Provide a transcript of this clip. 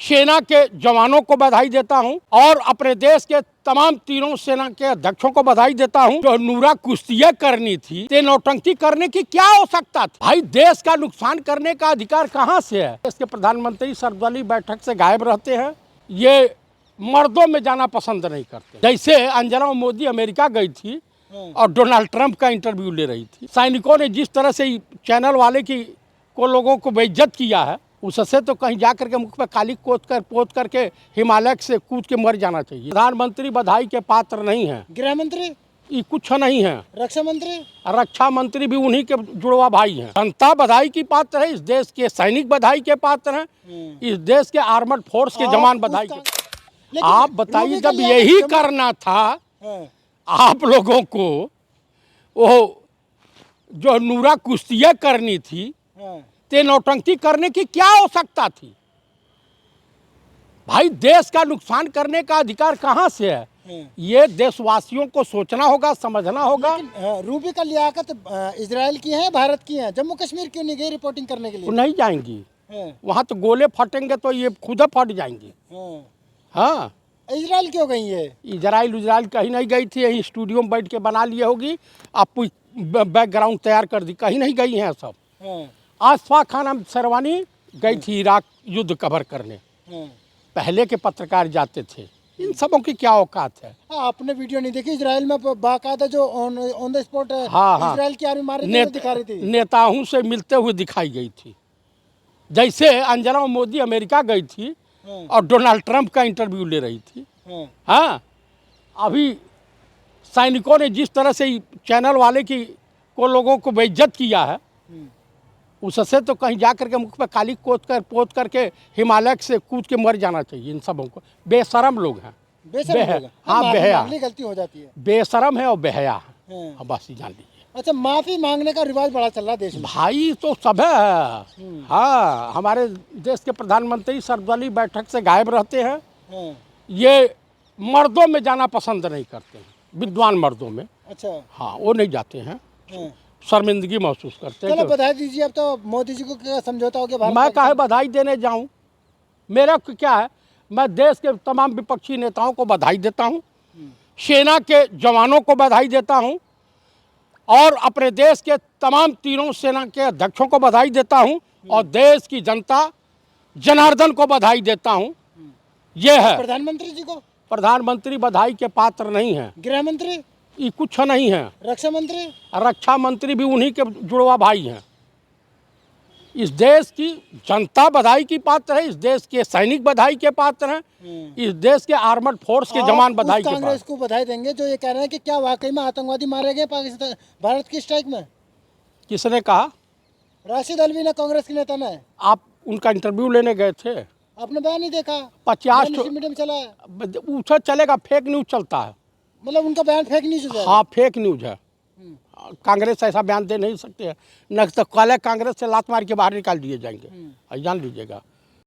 सेना के जवानों को बधाई देता हूं और अपने देश के तमाम तीनों सेना के अध्यक्षों को बधाई देता हूं। जो नूरा कुश्तियां करनी थी, ते नौटंकी करने की क्या आवश्यकता थी? भाई, देश का नुकसान करने का अधिकार कहां से है? देश के प्रधानमंत्री सर्वदलीय बैठक से गायब रहते हैं। ये मर्दों में जाना पसंद नहीं करते। जैसे अंजना मोदी अमेरिका गई थी और डोनाल्ड ट्रंप का इंटरव्यू ले रही थी। सैनिकों ने जिस तरह से चैनल वाले को लोगों को बेइज्जत किया है, उससे तो कहीं जाकर के मुख पे काली पोत करके हिमालय से कूद के मर जाना चाहिए। प्रधानमंत्री बधाई के पात्र नहीं है। गृह मंत्री ये कुछ नहीं है। रक्षा मंत्री भी उन्हीं के जुड़वा भाई हैं। जनता बधाई की पात्र है, इस देश के सैनिक बधाई के पात्र हैं, इस देश के आर्मड फोर्स के जवान बधाई के। आप बताइए, जब यही करना था आप लोगों को, वो जो नूरा कुश्तियां करनी थी, ते नौटंकी करने की क्या आवश्यकता थी? भाई, देश का नुकसान करने का अधिकार कहां से है? ये देशवासियों को सोचना होगा, समझना होगा। रूबी का लियाकत इजराइल की है, भारत की है। जम्मू कश्मीर क्यों नहीं गई रिपोर्टिंग करने के लिए? नहीं जाएंगी। वहां तो गोले फटेंगे तो ये खुद फट जाएंगी। हाँ, इजराइल क्यों गई है? इजराइल कहीं नहीं गई थी। यही स्टूडियो में बैठ के बना लिए होगी, आप बैकग्राउंड तैयार कर दी। कहीं नहीं गई हैं सब। आसफा खान शेरवानी गई थी इराक युद्ध कवर करने। पहले के पत्रकार जाते थे। इन सबों की क्या औकात है? आपने वीडियो नहीं देखी? इजराइल में बाकायदा जो ऑन द स्पॉट इजराइल की आर्मी मार रही थी, दिखा रही थी। नेताओं से मिलते हुए दिखाई गई थी। जैसे अंजना मोदी अमेरिका गई थी और डोनाल्ड ट्रंप का इंटरव्यू ले रही थी। हाँ, अभी सैनिकों ने जिस तरह से चैनल वाले को लोगों को बेइज्जत किया है, उससे तो कहीं जाकर के मुख पे काली पोत करके हिमालय से कूद के मर जाना चाहिए। इन सबों को बेशरम लोग हैं। हाँ, बेहया गलती हो जाती है। बेशरम है और बेहया है। हाँ, बस जान लीजिए। अच्छा, माफी मांगने का रिवाज बड़ा चल रहा है देश में। भाई, तो सब है। हाँ, हमारे देश के प्रधानमंत्री सर्वदलीय बैठक से गायब रहते हैं। ये मर्दों में जाना पसंद नहीं करते हैं, विद्वान मर्दों में। अच्छा, हाँ, वो नहीं जाते हैं। शर्मिंदगी महसूस करते हैं। चलो बधाई दीजिए। अब तो मोदी जी को क्या समझौता हो गया? मैं काहे बधाई देने जाऊं? मेरा क्या है, मैं देश के तमाम विपक्षी नेताओं को बधाई देता हूं, सेना के जवानों को बधाई देता हूं और अपने देश के तमाम तीनों सेना के अध्यक्षों को बधाई देता हूं और देश की जनता जनार्दन को बधाई देता हूं। ये है। प्रधानमंत्री बधाई के पात्र नहीं है। गृह मंत्री ये कुछ नहीं है। रक्षा मंत्री भी उन्हीं के जुड़वा भाई हैं। इस देश की जनता बधाई की पात्र है, इस देश के सैनिक बधाई के पात्र हैं, इस देश के आर्मड फोर्स के जवान बधाई के पात्र। कांग्रेस को बधाई देंगे जो ये कह रहे हैं कि क्या वाकई में आतंकवादी मारे गए पाकिस्तान भारत की स्ट्राइक में? किसने कहा? राशिद अलवी ने, कांग्रेस के नेता ने। आप उनका इंटरव्यू लेने गए थे? आपने बयान नहीं देखा? 50 मीडिया में चला है। उसे चलेगा, फेक न्यूज चलता है। मतलब उनका बयान फेक न्यूज है? हाँ, फेक न्यूज है। कांग्रेस ऐसा बयान दे नहीं सकते हैं। न तो कांग्रेस से लात मार के बाहर निकाल दिए जाएंगे, जान लीजिएगा।